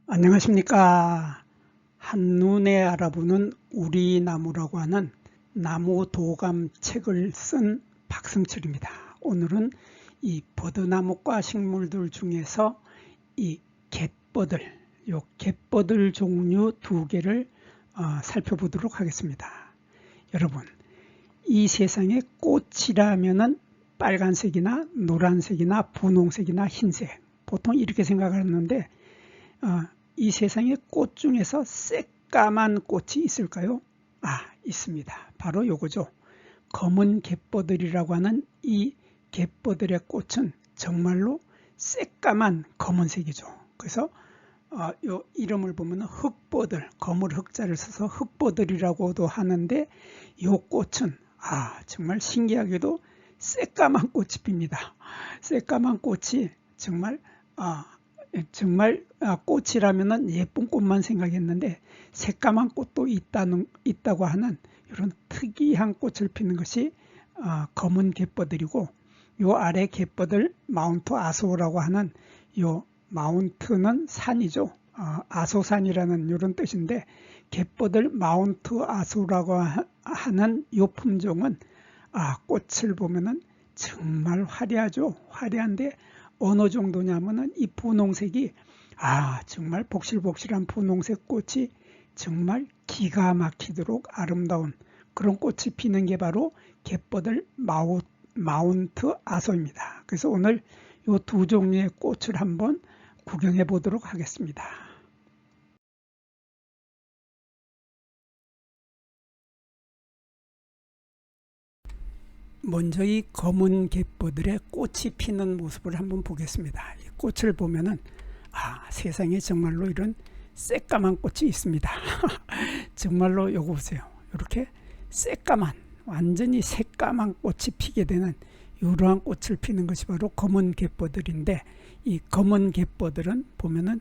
안녕하십니까. 한눈에 알아보는 우리 나무라고 하는 나무 도감 책을 쓴 박승철입니다. 오늘은 이 버드나무과 식물들 중에서 이 갯버들 종류 두 개를 살펴보도록 하겠습니다. 여러분, 이 세상에 꽃이라면은 빨간색이나 노란색이나 분홍색이나 흰색, 보통 이렇게 생각하는데 이 세상의 꽃 중에서 새까만 꽃이 있을까요? 있습니다. 바로 요거죠. 검은 갯버들이라고 하는 이 갯버들의 꽃은 정말로 새까만 검은색이죠. 그래서 요 이름을 보면 흑버들, 검을 흑자를 써서 흑버들이라고도 하는데 요 꽃은 정말 신기하게도 새까만 꽃이 핍니다. 새까만 꽃이 정말 꽃이라면 예쁜 꽃만 생각했는데 새까만 꽃도 있다고 하는 이런 특이한 꽃을 피는 것이 검은 갯버들이고, 요 아래 갯버들 마운트 아소라고 하는 요 마운트는 산이죠. 아소산이라는 이런 뜻인데 갯버들 마운트 아소라고 하는 요 품종은 꽃을 보면은 정말 화려하죠. 화려한데 어느 정도냐면은 이 분홍색이 정말 복실복실한 분홍색 꽃이 정말 기가 막히도록 아름다운 그런 꽃이 피는 게 바로 갯버들 마운트 아소입니다. 그래서 오늘 이 두 종류의 꽃을 한번 구경해 보도록 하겠습니다. 먼저 이 검은 갯버들의 꽃이 피는 모습을 한번 보겠습니다. 이 꽃을 보면은 세상에 정말로 이런 새까만 꽃이 있습니다. 정말로 요거 보세요. 이렇게 새까만, 완전히 새까만 꽃이 피게 되는 이러한 꽃을 피는 것이 바로 검은 갯버들인데, 이 검은 갯버들은 보면은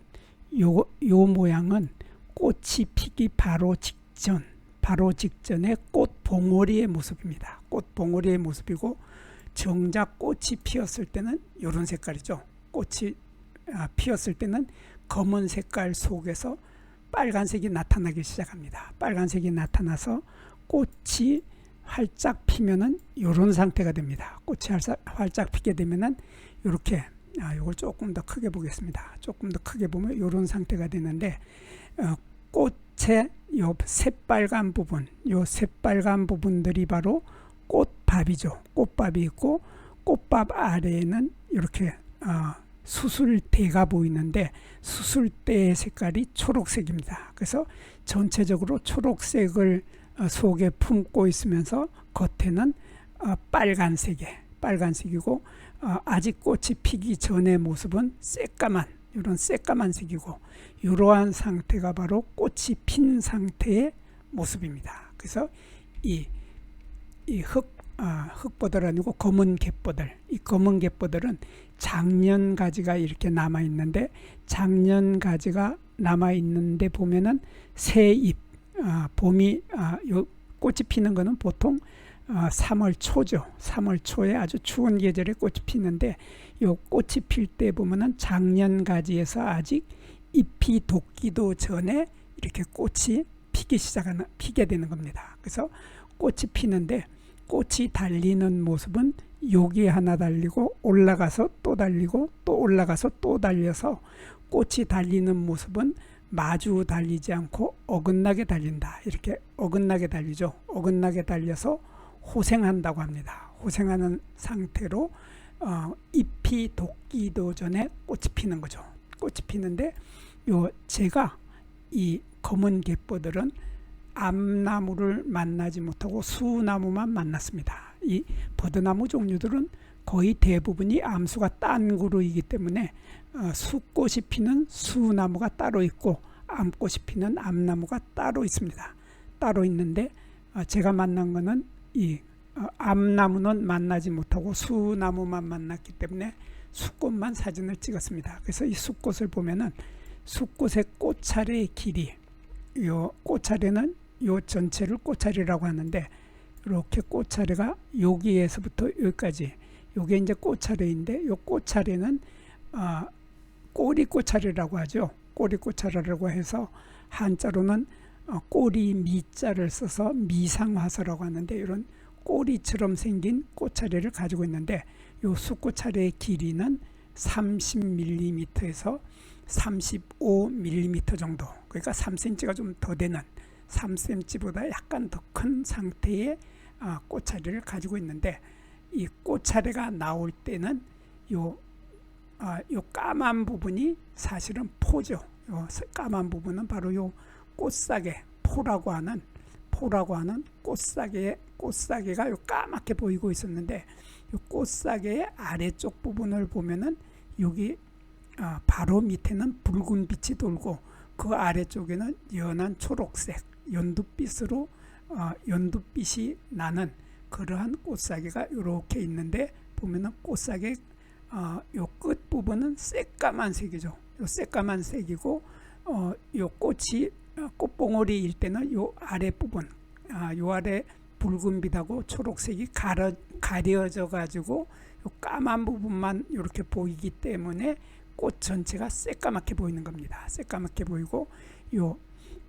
요 모양은 꽃이 피기 바로 직전의 꽃 봉오리의 모습입니다. 꽃 봉오리의 모습이고, 정작 꽃이 피었을 때는 이런 색깔이죠. 꽃이 피었을 때는 검은 색깔 속에서 빨간색이 나타나기 시작합니다. 빨간색이 나타나서 꽃이 활짝 피면은 이런 상태가 됩니다. 꽃이 활짝 피게 되면은 이렇게, 이걸 조금 더 크게 보겠습니다. 조금 더 크게 보면 이런 상태가 되는데, 꽃의 요 새빨간 부분들이 바로 꽃밥이죠. 꽃밥이 있고, 꽃밥 아래에는 이렇게 수술대가 보이는데 수술대의 색깔이 초록색입니다. 그래서 전체적으로 초록색을 속에 품고 있으면서 겉에는 빨간색이고, 아직 꽃이 피기 전의 모습은 이런 새까만 색이고, 이러한 상태가 바로 꽃이 핀 상태의 모습입니다. 그래서 이 흑버들 아니고 검은 갯버들, 이 검은 갯버들은 작년 가지가 이렇게 남아 있는데, 작년 가지가 남아 있는데 보면은 새 잎, 봄이 요 꽃이 피는 거는 보통 3월 초죠. 3월 초에 아주 추운 계절에 꽃이 피는데, 요 꽃이 필 때 보면은 작년 가지에서 아직 잎이 돋기도 전에 이렇게 꽃이 피게 되는 겁니다. 그래서 꽃이 피는데, 꽃이 달리는 모습은 여기 하나 달리고 올라가서 또 달리고 또 올라가서 또 달려서, 꽃이 달리는 모습은 마주 달리지 않고 어긋나게 달린다. 이렇게 어긋나게 달리죠. 어긋나게 달려서 호생한다고 합니다. 호생하는 상태로 잎이 돋기도 전에 꽃이 피는 거죠. 꽃이 피는데, 제가 이 검은 갯버들은 암나무를 만나지 못하고 수나무만 만났습니다. 이 버드나무 종류들은 거의 대부분이 암수가 딴 그루이기 때문에 수꽃이 피는 수나무가 따로 있고 암꽃이 피는 암나무가 따로 있습니다. 따로 있는데 제가 만난 거는 이 암나무는 만나지 못하고 수나무만 만났기 때문에 수꽃만 사진을 찍었습니다. 그래서 이 수꽃을 보면은 수꽃의 꽃차례의 길이, 요 꽃차례는 요 전체를 꽃차례라고 하는데, 이렇게 꽃차례가 여기에서부터 여기까지, 요게 이제 꽃차례인데, 요 꽃차례는 꼬리 꽃차례라고 하죠. 꼬리꽃차라고 해서 한자로는 꼬리 미자를 써서 미상화서라고 하는데, 이런 꼬리처럼 생긴 꽃차례를 가지고 있는데, 이 숫꽃차례의 길이는 30mm에서 35mm 정도, 그러니까 3cm가 좀 더 되는, 3cm보다 약간 더 큰 상태의 꽃차례를 가지고 있는데, 이 꽃차례가 나올 때는 요 까만 부분이 사실은 포죠. 요 까만 부분은 바로 요 꽃사계, 포라고 하는 꽃사계가 요 까맣게 보이고 있었는데, 요 꽃사계의 아래쪽 부분을 보면은 여기 바로 밑에는 붉은 빛이 돌고, 그 아래쪽에는 연한 초록색, 연두빛으로 연두빛이 나는 그러한 꽃사계가 이렇게 있는데, 보면은 꽃사계 요 끝 부분은 새까만색이죠. 요 새까만색이고, 요 꽃이 꽃봉오리일 때는 요 아래 부분, 요 아래 붉은빛하고 초록색이 가려져 가지고 요 까만 부분만 이렇게 보이기 때문에 꽃 전체가 새까맣게 보이는 겁니다. 새까맣게 보이고, 요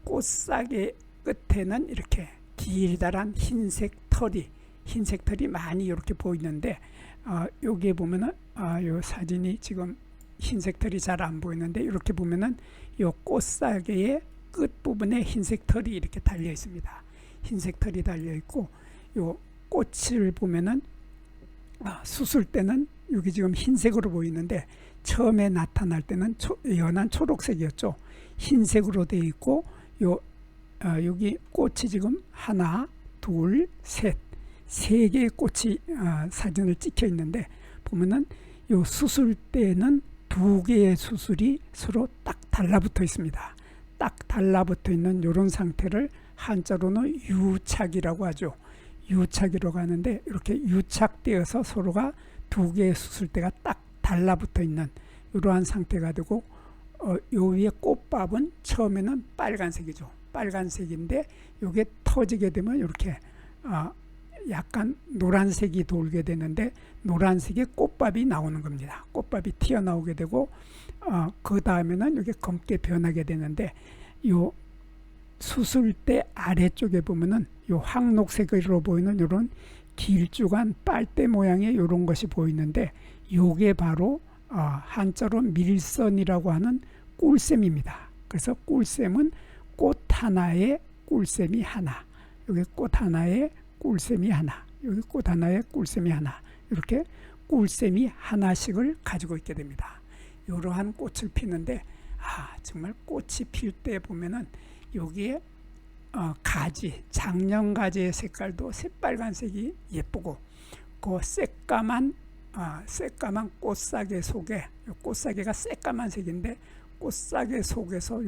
꽃사계 끝에는 이렇게 길다란 흰색 털이 많이 이렇게 보이는데, 여기에 보면은 요 사진이 지금 흰색 털이 잘 안 보이는데, 이렇게 보면은 요 꽃사계의 끝 부분에 흰색 털이 이렇게 달려 있습니다. 흰색 털이 달려 있고, 요 꽃을 보면은 수술 때는 여기 지금 흰색으로 보이는데, 처음에 나타날 때는 연한 초록색이었죠. 흰색으로 되어 있고, 여기 꽃이 지금 하나, 둘, 셋, 세 개의 꽃이 사진을 찍혀 있는데, 보면은 요 수술 때는 두 개의 수술이 서로 딱 달라붙어 있습니다. 딱 달라붙어 있는 이런 상태를 한자로는 유착이라고 하죠. 유착이라고 하는데, 이렇게 유착되어서 서로가 두 개의 수술대가 딱 달라붙어 있는 이러한 상태가 되고, 요 위에 꽃밥은 처음에는 빨간색이죠. 빨간색인데 이게 터지게 되면 이렇게 약간 노란색이 돌게 되는데, 노란색의 꽃밥이 나오는 겁니다. 꽃밥이 튀어나오게 되고, 그 다음에는 이게 검게 변하게 되는데, 요 수술대 아래쪽에 보면은 요 황록색으로 보이는 이런 길쭉한 빨대 모양의 이런 것이 보이는데, 요게 바로 한자로 밀선이라고 하는 꿀샘입니다. 그래서 꿀샘은 꽃 하나에 꿀샘이 하나, 여기 꽃 하나에 꿀샘이 하나, 여기 꽃 하나에 꿀샘이 하나, 이렇게 꿀샘이 하나씩을 가지고 있게 됩니다. 이러한 꽃을 피는데, 정말 꽃이 필 때 보면은 여기에 가지, 장년가지의 색깔도 새빨간색이 예쁘고, 그 새까만 꽃사계 속에, 꽃사계가 새까만 색인데, 꽃사계 속에서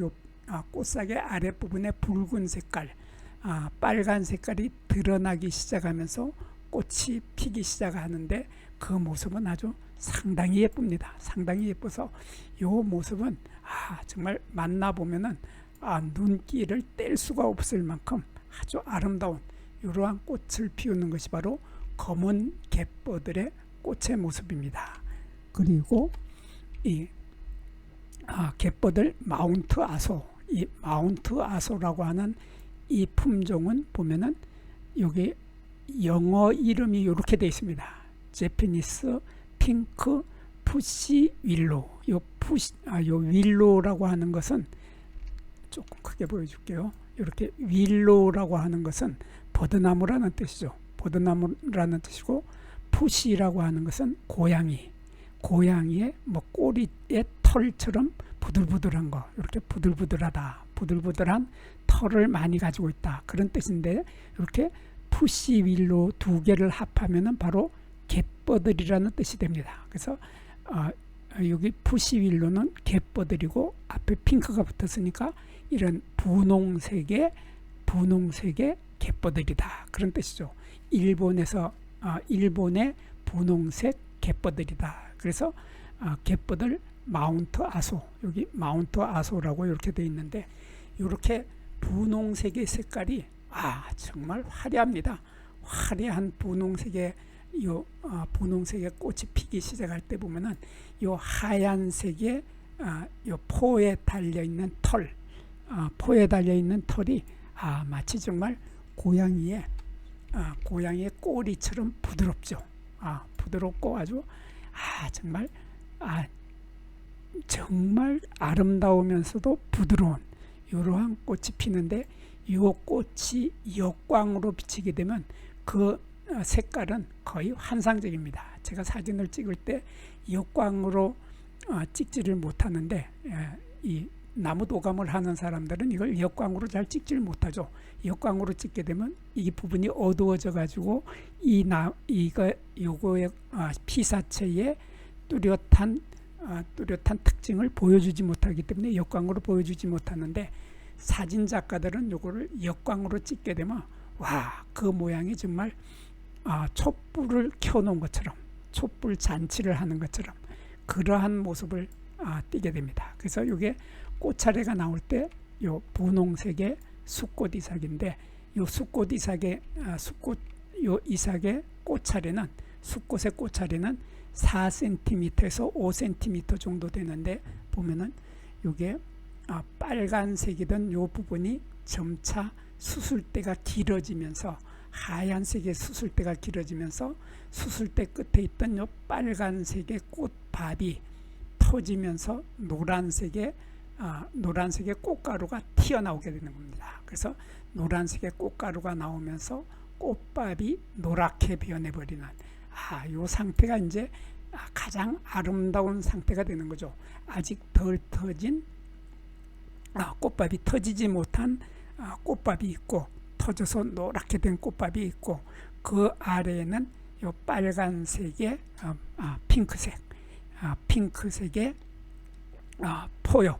꽃사계 아랫부분에 붉은 색깔, 빨간 색깔이 드러나기 시작하면서 꽃이 피기 시작하는데, 그 모습은 아주 상당히 예쁩니다. 상당히 예뻐서 이 모습은 정말 만나보면은 눈길을 뗄 수가 없을 만큼 아주 아름다운 이러한 꽃을 피우는 것이 바로 검은 갯버들의 꽃의 모습입니다. 그리고 이 갯버들 마운트 아소, 이 마운트 아소라고 하는 이 품종은 보면은 여기 영어 이름이 이렇게 되어 있습니다. 제피니스 핑크 푸시 윌로. 요 윌로라고 하는 것은 조금 크게 보여줄게요. 이렇게 윌로라고 하는 것은 버드나무라는 뜻이죠. 버드나무라는 뜻이고, 푸시라고 하는 것은 고양이의 꼬리의 털처럼 부들부들한 거, 이렇게 부들부들한 털을 많이 가지고 있다, 그런 뜻인데, 이렇게 푸시 윌로 두 개를 합하면은 바로 갯버들이라는 뜻이 됩니다. 그래서 여기 푸시 윌로는 갯버들이고, 앞에 핑크가 붙었으니까 이런 분홍색의 갯버들이다, 그런 뜻이죠. 일본의 분홍색 갯버들이다. 그래서 갯버들 마운트 아소, 여기 마운트 아소라고 이렇게 되어 있는데, 이렇게 분홍색의 색깔이 정말 화려합니다. 화려한 분홍색의 분홍색의 꽃이 피기 시작할 때 보면은 요 하얀색의 요 포에 달려 있는 털, 포에 달려 있는 털이 마치 정말 고양이의 꼬리처럼 부드럽죠. 부드럽고 아주 정말 아름다우면서도 부드러운 이러한 꽃이 피는데, 이 꽃이 역광으로 비치게 되면 그 색깔은 거의 환상적입니다. 제가 사진을 찍을 때 역광으로 찍지를 못하는데, 이 나무 도감을 하는 사람들은 이걸 역광으로 잘 찍지를 못하죠. 역광으로 찍게 되면 이 부분이 어두워져 가지고 요거의 피사체의 뚜렷한 특징을 보여주지 못하기 때문에 역광으로 보여주지 못하는데, 사진 작가들은 요거를 역광으로 찍게 되면 그 모양이 정말 촛불을 켜놓은 것처럼, 촛불 잔치를 하는 것처럼 그러한 모습을 띠게 됩니다. 그래서 이게 꽃차례가 나올 때 요 분홍색의 수꽃 이삭인데, 요 수꽃 이삭의 이삭의 꽃차례는, 수꽃의 꽃차례는 4cm에서 5cm 정도 되는데, 보면은 요게 빨간색이던 요 부분이 점차 수술대가 길어지면서, 하얀색의 수술대가 길어지면서 수술대 끝에 있던 요 빨간색의 꽃밥이 터지면서 노란색의 꽃가루가 튀어나오게 되는 겁니다. 그래서 노란색의 꽃가루가 나오면서 꽃밥이 노랗게 변해버리는 이 상태가 이제 가장 아름다운 상태가 되는 거죠. 아직 덜 터진 꽃밥이 터지지 못한 꽃밥이 있고, 터져서 노랗게 된 꽃밥이 있고, 그 아래에는 요 빨간색의 핑크색의 포엽,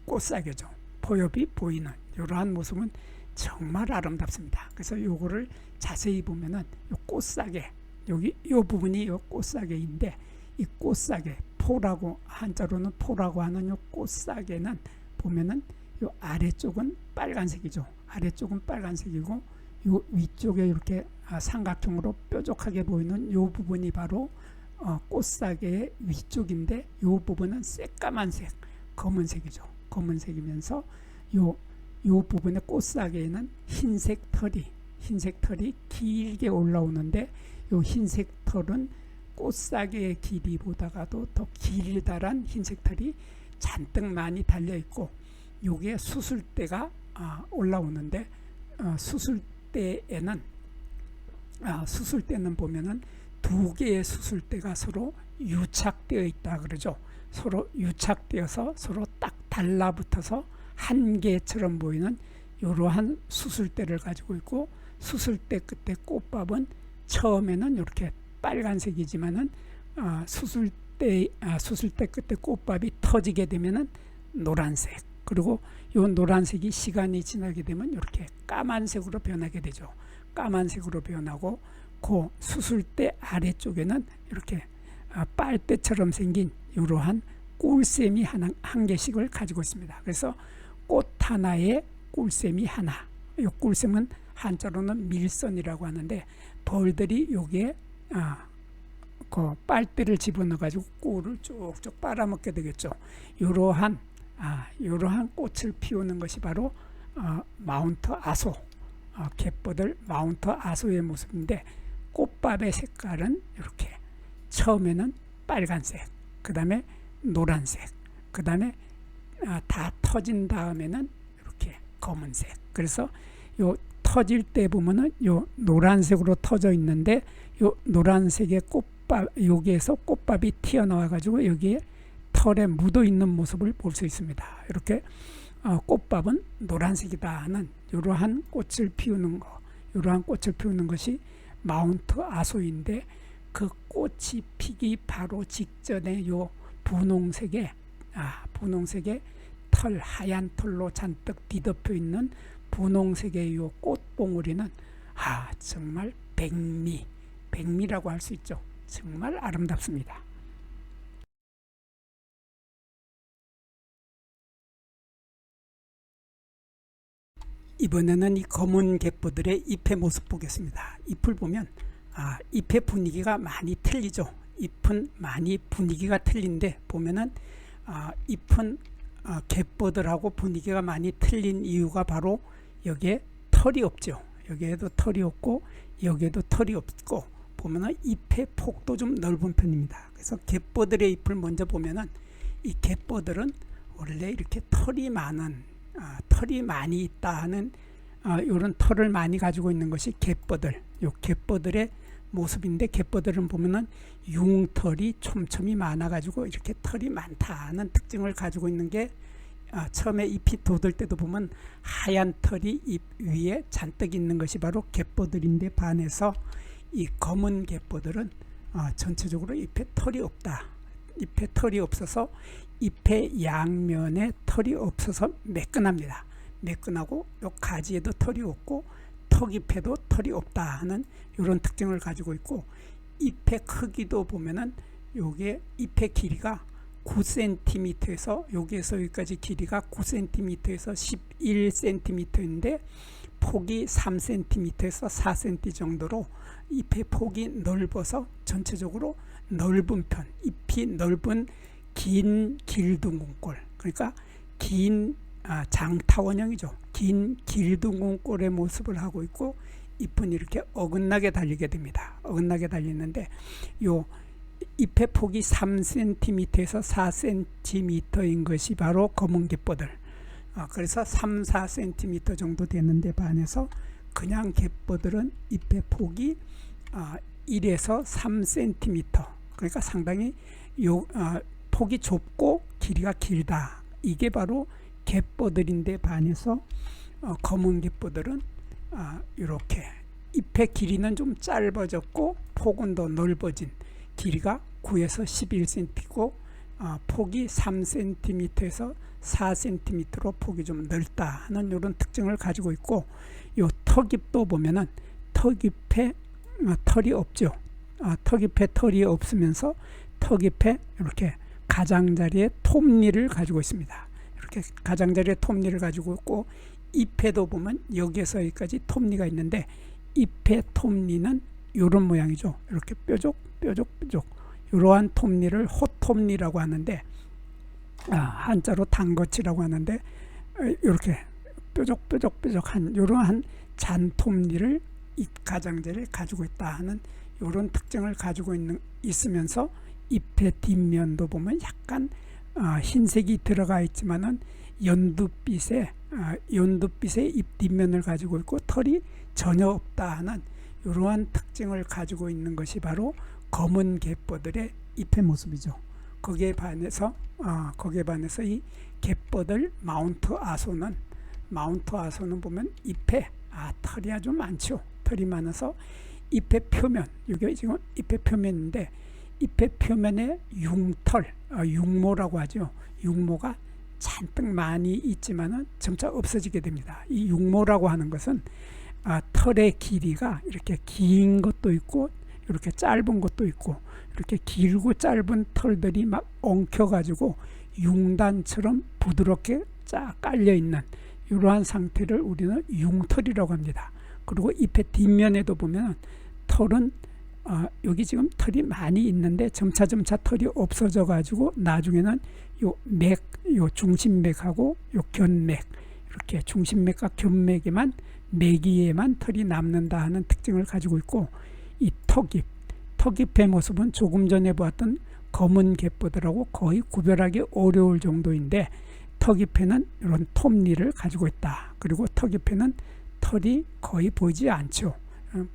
꽃사계죠. 포엽이 보이는 이러한 모습은 정말 아름답습니다. 그래서 요거를 자세히 보면은 요 꽃사계, 여기 요 부분이 요 꽃사계인데, 이 꽃사계, 포라고, 한자로는 포라고 하는 요 꽃사계는 보면은 요 아래쪽은 빨간색이죠. 아래쪽은 빨간색이고, 요 위쪽에 이렇게 삼각형으로 뾰족하게 보이는 요 부분이 바로 꽃사계의 위쪽인데, 요 부분은 새까만색, 검은색이죠. 검은색이면서 요 부분의 꽃사계에는 흰색 털이 길게 올라오는데, 요 흰색 털은 꽃사계의 길이보다가도 더 길다란 흰색 털이 잔뜩 많이 달려 있고, 요게 수술대가 올라오는데, 수술대는 보면은 두 개의 수술대가 서로 유착되어 있다 그러죠. 서로 유착되어서 서로 딱 달라붙어서 한 개처럼 보이는 이러한 수술대를 가지고 있고, 수술대 끝에 꽃밥은 처음에는 이렇게 빨간색이지만은 수술대 끝에 꽃밥이 터지게 되면은 노란색, 그리고 이 노란색이 시간이 지나게 되면 이렇게 까만색으로 변하게 되죠. 까만색으로 변하고, 그 수술대 아래쪽에는 이렇게 빨대처럼 생긴 이러한 꿀샘이 한 개씩을 가지고 있습니다. 그래서 꽃 하나에 꿀샘이 하나. 이 꿀샘은 한자로는 밀선이라고 하는데, 벌들이 여기에 그 빨대를 집어넣어 가지고 꿀을 쭉쭉 빨아먹게 되겠죠. 이러한 꽃을 피우는 것이 바로 마운트 아소, 갯버들 마운트 아소의 모습인데, 꽃밥의 색깔은 이렇게 처음에는 빨간색, 그 다음에 노란색, 그 다음에 다 터진 다음에는 이렇게 검은색. 그래서 요 터질 때 보면은 요 노란색으로 터져 있는데, 요 노란색의 꽃밥, 여기에서 꽃밥이 튀어나와 가지고 여기에 털에 묻어 있는 모습을 볼 수 있습니다. 이렇게 꽃밥은 노란색이다 하는 이러한 꽃을 피우는 것이 마운트 아소인데, 그 꽃이 피기 바로 직전에 요 분홍색의 털, 하얀 털로 잔뜩 뒤덮여 있는 분홍색의 요 꽃봉오리는 정말 백미라고 할 수 있죠. 정말 아름답습니다. 이번에는 이 검은 갯버들의 잎의 모습 보겠습니다. 잎을 보면 잎의 분위기가 많이 틀리죠. 잎은 많이 분위기가 틀린데, 보면은 잎은 갯버들하고 분위기가 많이 틀린 이유가 바로 여기에 털이 없죠. 여기에도 털이 없고 여기에도 털이 없고 보면은 잎의 폭도 좀 넓은 편입니다. 그래서 갯버들의 잎을 먼저 보면은 이 갯버들은 원래 이렇게 털이 많이 있다 하는 이런 털을 많이 가지고 있는 것이 갯버들. 요 갯버들의 모습인데 갯버들은 보면은 융털이 촘촘히 많아 가지고 이렇게 털이 많다는 특징을 가지고 있는 게 처음에 잎이 돋을 때도 보면 하얀 털이 잎 위에 잔뜩 있는 것이 바로 갯버들인데 반해서 이 검은 갯버들은 전체적으로 잎에 털이 없다. 잎에 털이 없어서 잎의 양면에 털이 없어서 매끈합니다. 매끈하고 요 가지에도 털이 없고 턱잎에도 털이 없다 하는 이런 특징을 가지고 있고 잎의 크기도 보면은 요게 잎의 길이가 9cm에서 여기에서 여기까지 길이가 9cm에서 11cm인데 폭이 3cm에서 4cm 정도로 잎의 폭이 넓어서 전체적으로 넓은 편, 잎이 넓은 긴 길둥근꼴, 그러니까 긴 장타원형이죠. 긴 길둥근꼴의 모습을 하고 있고 잎은 이렇게 어긋나게 달리게 됩니다. 어긋나게 달리는데 요 잎의 폭이 3cm에서 4cm인 것이 바로 검은 갯버들. 그래서 3, 4cm 정도 되는데 반해서 그냥 갯버들은 잎의 폭이 1에서 3cm. 그러니까 상당히 폭이 좁고 길이가 길다. 이게 바로 갯버들인데 반해서 검은 갯버들은 이렇게 잎의 길이는 좀 짧아졌고 폭은 더 넓어진 길이가 9에서 11cm고 폭이 3cm에서 4cm로 폭이 좀 넓다 하는 이런 특징을 가지고 있고 이 턱잎도 보면은 턱잎에 털이 없죠. 턱잎에 털이 없으면서 턱잎에 이렇게 가장자리에 톱니를 가지고 있습니다. 이렇게 가장자리에 톱니를 가지고 있고 잎에도 보면 여기에서 여기까지 톱니가 있는데 잎의 톱니는 이런 모양이죠. 이렇게 뾰족 이러한 톱니를 호톱니라고 하는데 한자로 단거치라고 하는데 이렇게 뾰족한 이러한 잔톱니를 잎 가장자리에 가지고 있다 하는 이런 특징을 가지고 있으면서 잎의 뒷면도 보면 약간 흰색이 들어가 있지만은 연두빛의 잎 뒷면을 가지고 있고 털이 전혀 없다 하는 이러한 특징을 가지고 있는 것이 바로 검은 갯버들의 잎의 모습이죠. 거기에 반해서 이 갯버들 마운트 아소는 보면 잎에 털이 아주 많죠. 털이 많아서 잎의 표면, 이게 지금 잎의 표면인데 잎의 표면에 융털, 융모라고 하죠. 융모가 잔뜩 많이 있지만은 점차 없어지게 됩니다. 이 융모라고 하는 것은 털의 길이가 이렇게 긴 것도 있고 이렇게 짧은 것도 있고 이렇게 길고 짧은 털들이 막 엉켜가지고 융단처럼 부드럽게 쫙 깔려 있는 이러한 상태를 우리는 융털이라고 합니다. 그리고 잎의 뒷면에도 보면 털은 여기 지금 털이 많이 있는데 점차 털이 없어져 가지고 나중에는 요 중심맥하고 요 견맥, 이렇게 중심맥과 견맥에만 매기에만 털이 남는다 하는 특징을 가지고 있고 이 턱잎의 모습은 조금 전에 보았던 검은 갯버들하고 거의 구별하기 어려울 정도인데 턱잎에는 이런 톱니를 가지고 있다. 그리고 턱잎에는 털이 거의 보이지 않죠.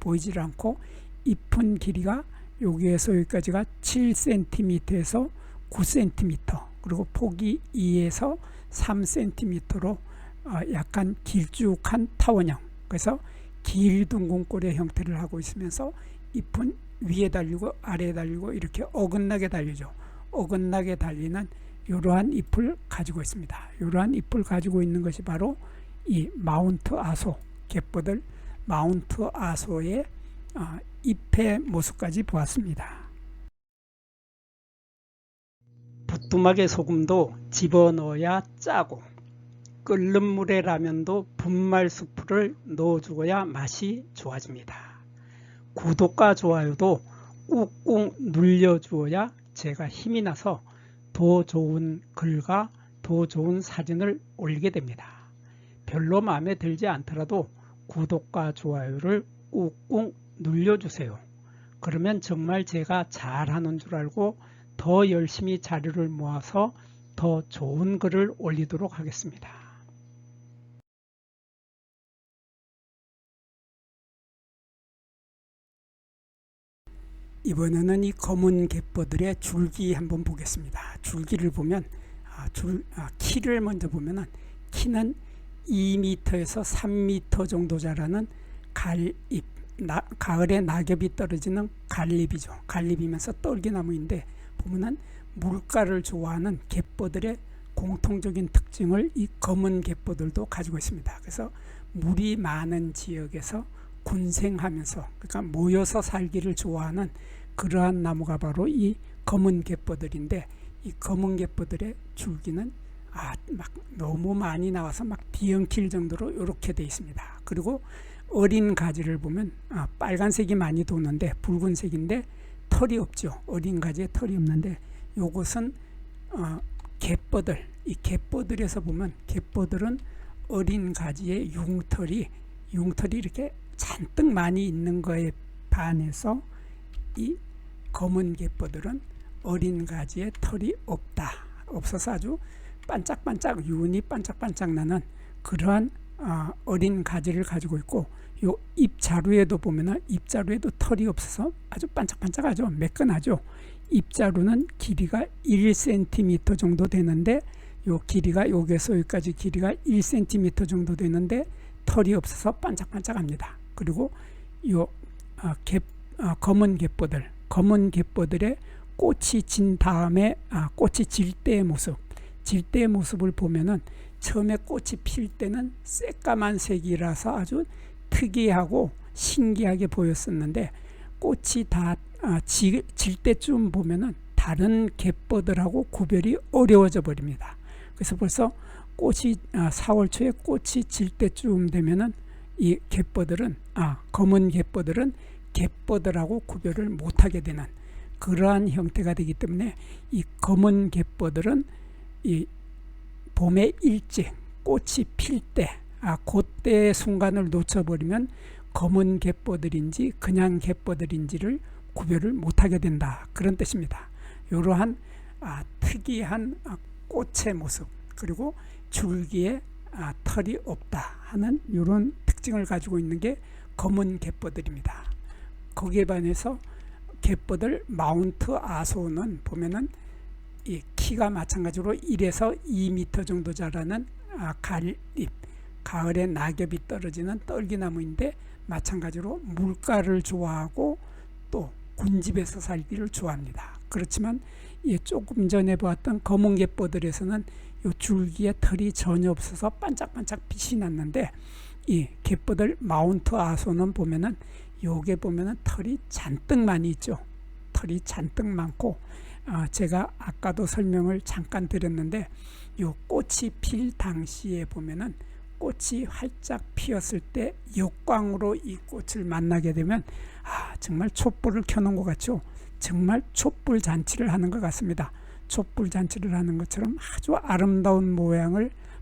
보이질 않고 잎은 길이가 여기에서 여기까지가 7cm에서 9cm 그리고 폭이 2에서 3cm로 약간 길쭉한 타원형, 그래서 길둥근꼴의 형태를 하고 있으면서 잎은 위에 달리고 아래에 달리고 이렇게 어긋나게 달리죠. 어긋나게 달리는 이러한 잎을 가지고 있습니다. 이러한 잎을 가지고 있는 것이 바로 이 마운트 아소 갯버들 마운트 아소의 잎의 모습까지 보았습니다. 부뚜막에 소금도 집어넣어야 짜고 끓는 물에 라면도 분말 스프를 넣어주어야 맛이 좋아집니다. 구독과 좋아요도 꾹꾹 눌러주어야 제가 힘이 나서 더 좋은 글과 더 좋은 사진을 올리게 됩니다. 별로 마음에 들지 않더라도 구독과 좋아요를 꾹꾹 눌러주세요. 그러면 정말 제가 잘하는 줄 알고 더 열심히 자료를 모아서 더 좋은 글을 올리도록 하겠습니다. 이번에는 이 검은 갯벌들의 줄기 한번 보겠습니다. 줄기를 보면 키를 먼저 보면은 키는 2m에서 3m 정도 자라는 갈잎, 가을에 낙엽이 떨어지는 갈잎이죠. 갈잎이면서 떨기나무인데 보면은 물가를 좋아하는 갯벌들의 공통적인 특징을 이 검은 갯벌들도 가지고 있습니다. 그래서 물이 많은 지역에서 군생하면서, 그러니까 모여서 살기를 좋아하는 그러한 나무가 바로 이 검은 갯벌들인데, 이 검은 갯벌들의 줄기는 막 너무 많이 나와서 막 뒤엉킬 정도로 이렇게 되어 있습니다. 그리고 어린 가지를 보면 빨간색이 많이 도는데 붉은색인데 털이 없죠. 어린 가지에 털이 없는데 요것은 갯벌들, 이 갯벌들에서 보면 갯벌들은 어린 가지에 융털이 이렇게 잔뜩 많이 있는 거에 반해서 이 검은 갯벌들은 어린 가지에 털이 없어서 아주 반짝반짝, 윤이 반짝반짝 나는 그러한 어린 가지를 가지고 있고, 요 잎자루에도 보면은 잎자루에도 털이 없어서 아주 반짝반짝하죠. 매끈하죠. 잎자루는 길이가 1cm 정도 되는데, 요 길이가 여기서 여기까지 길이가 1cm 정도 되는데 털이 없어서 반짝반짝합니다. 그리고 요 검은 갯벌들의 꽃이 진 다음에 꽃이 질 때의 모습을 보면은 처음에 꽃이 필 때는 새까만 색이라서 아주 특이하고 신기하게 보였었는데, 꽃이 다 질 때쯤 보면은 다른 갯벌들하고 구별이 어려워져 버립니다. 그래서 벌써 꽃이 4월 초에 꽃이 질 때쯤 되면은 이 갯벌들은 검은 갯벌들은 갯벌들하고 구별을 못하게 되는 그러한 형태가 되기 때문에, 이 검은 갯벌들은 이 봄에 일찍 꽃이 필 때, 그때의 순간을 놓쳐버리면 검은 갯벌들인지 그냥 갯벌들인지를 구별을 못하게 된다, 그런 뜻입니다. 이러한 특이한 꽃의 모습, 그리고 줄기에 털이 없다 하는 이런 특징을 가지고 있는 게 검은 갯벌들입니다. 거기에 반해서 갯벌들 마운트 아소는 보면은 이 키가 마찬가지로 1에서 2m 정도 자라는 갈잎, 가을에 낙엽이 떨어지는 떨기나무인데 마찬가지로 물가를 좋아하고 또 군집에서 살기를 좋아합니다. 그렇지만 조금 전에 보았던 검은 갯벌들에서는 이 줄기에 털이 전혀 없어서 반짝반짝 빛이 났는데, 이 갯벌들 마운트 아소는 보면은 요게 보면은 털이 잔뜩 많이 있죠. 털이 잔뜩 많고, 제가 아까도 설명을 잠깐 드렸는데, 요 꽃이 필 당시에 보면은 꽃이 활짝 피었을 때 역광으로 이 꽃을 만나게 되면 정말 촛불을 켜놓은 것 같죠. 정말 촛불 잔치를 하는 것 같습니다. 촛불 잔치를 하는 것처럼 아주 아름다운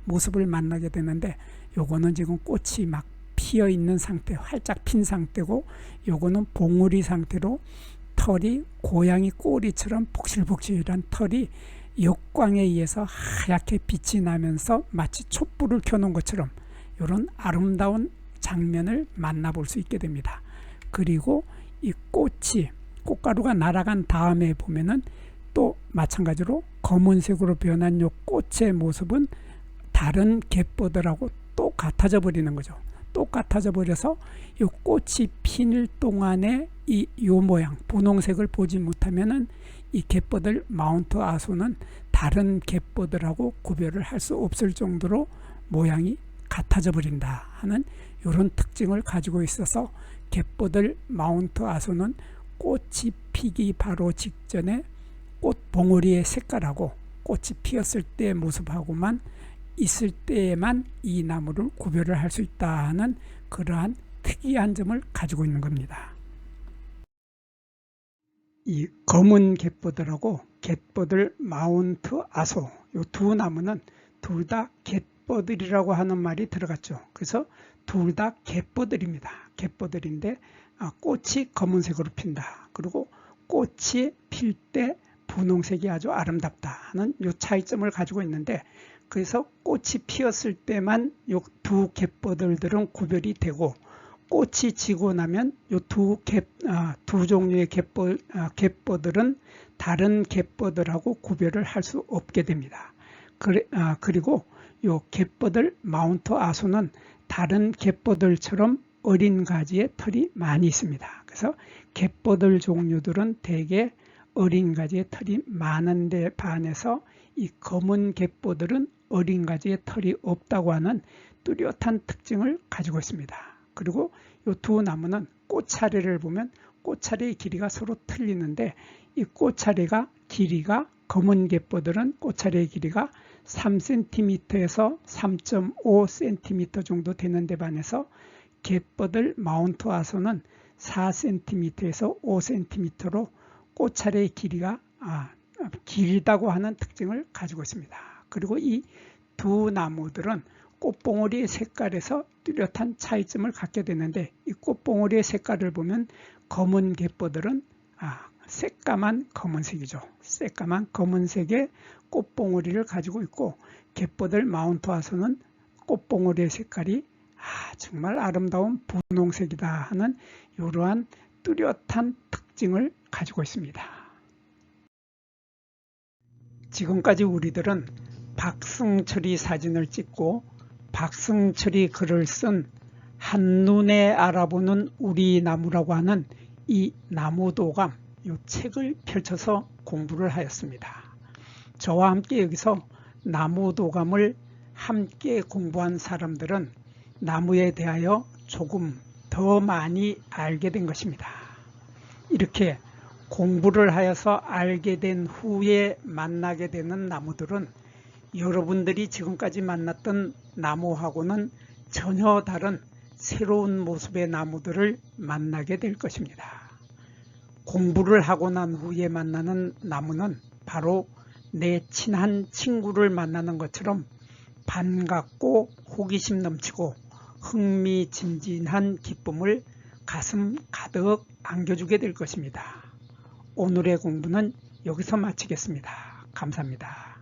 모습을 만나게 되는데, 요거는 지금 꽃이 막 피어 있는 상태, 활짝 핀 상태고, 요거는 봉우리 상태로 털이 고양이 꼬리처럼 복실복실한 털이 역광에 의해서 하얗게 빛이 나면서 마치 촛불을 켜놓은 것처럼 이런 아름다운 장면을 만나볼 수 있게 됩니다. 그리고 이 꽃가루가 날아간 다음에 보면은 또 마찬가지로 검은색으로 변한 요 꽃의 모습은 다른 갯벌들하고 또 같아져 버리는 거죠. 똑같아져 버려서 이 꽃이 필 동안에 요 모양 분홍색을 보지 못하면은 이 갯벌들 마운트 아소는 다른 갯벌들하고 구별을 할 수 없을 정도로 모양이 같아져 버린다 하는 이런 특징을 가지고 있어서, 갯벌들 마운트 아소는 꽃이 피기 바로 직전에 꽃 봉오리의 색깔하고 꽃이 피었을 때의 모습하고만 있을 때에만 이 나무를 구별을 할 수 있다 하는 그러한 특이한 점을 가지고 있는 겁니다. 이 검은 갯버들하고 갯버들 마운트 아소 이 두 나무는 둘 다 갯버들이라고 하는 말이 들어갔죠. 그래서 둘 다 갯버들입니다. 갯버들인데 꽃이 검은색으로 핀다. 그리고 꽃이 필 때 분홍색이 아주 아름답다 하는 이 차이점을 가지고 있는데, 그래서 꽃이 피었을 때만 이 두 갯버들들은 구별이 되고, 꽃이 지고 나면 이 두 종류의 갯버들은 다른 갯버들하고 구별을 할 수 없게 됩니다. 그리고 이 갯버들 마운트 아소는 다른 갯버들처럼 어린 가지에 털이 많이 있습니다. 그래서 갯버들 종류들은 대개 어린 가지에 털이 많은데 반해서 이 검은 갯버들은 어린 가지에 털이 없다고 하는 뚜렷한 특징을 가지고 있습니다. 그리고 이 두 나무는 꽃차례를 보면 꽃차례의 길이가 서로 틀리는데, 이 꽃차례가 길이가 검은 갯버들은 꽃차례의 길이가 3cm에서 3.5cm 정도 되는데 반해서 갯버들 마운트 아소는 4cm에서 5cm로 꽃차례의 길이가 길다고 하는 특징을 가지고 있습니다. 그리고 이 두 나무들은 꽃봉오리의 색깔에서 뚜렷한 차이점을 갖게 되는데, 이 꽃봉오리의 색깔을 보면 검은 갯버들은 새까만 검은색이죠. 새까만 검은색의 꽃봉오리를 가지고 있고, 갯버들 마운트 아소는 꽃봉오리의 색깔이 정말 아름다운 분홍색이다 하는 이러한 뚜렷한 특징을 가지고 있습니다. 지금까지 우리들은 박승철이 사진을 찍고 박승철이 글을 쓴 한눈에 알아보는 우리 나무라고 하는 이 나무도감, 이 책을 펼쳐서 공부를 하였습니다. 저와 함께 여기서 나무도감을 함께 공부한 사람들은 나무에 대하여 조금 더 많이 알게 된 것입니다. 이렇게 공부를 하여서 알게 된 후에 만나게 되는 나무들은 여러분들이 지금까지 만났던 나무하고는 전혀 다른 새로운 모습의 나무들을 만나게 될 것입니다. 공부를 하고 난 후에 만나는 나무는 바로 내 친한 친구를 만나는 것처럼 반갑고 호기심 넘치고 흥미진진한 기쁨을 가슴 가득 안겨주게 될 것입니다. 오늘의 공부는 여기서 마치겠습니다. 감사합니다.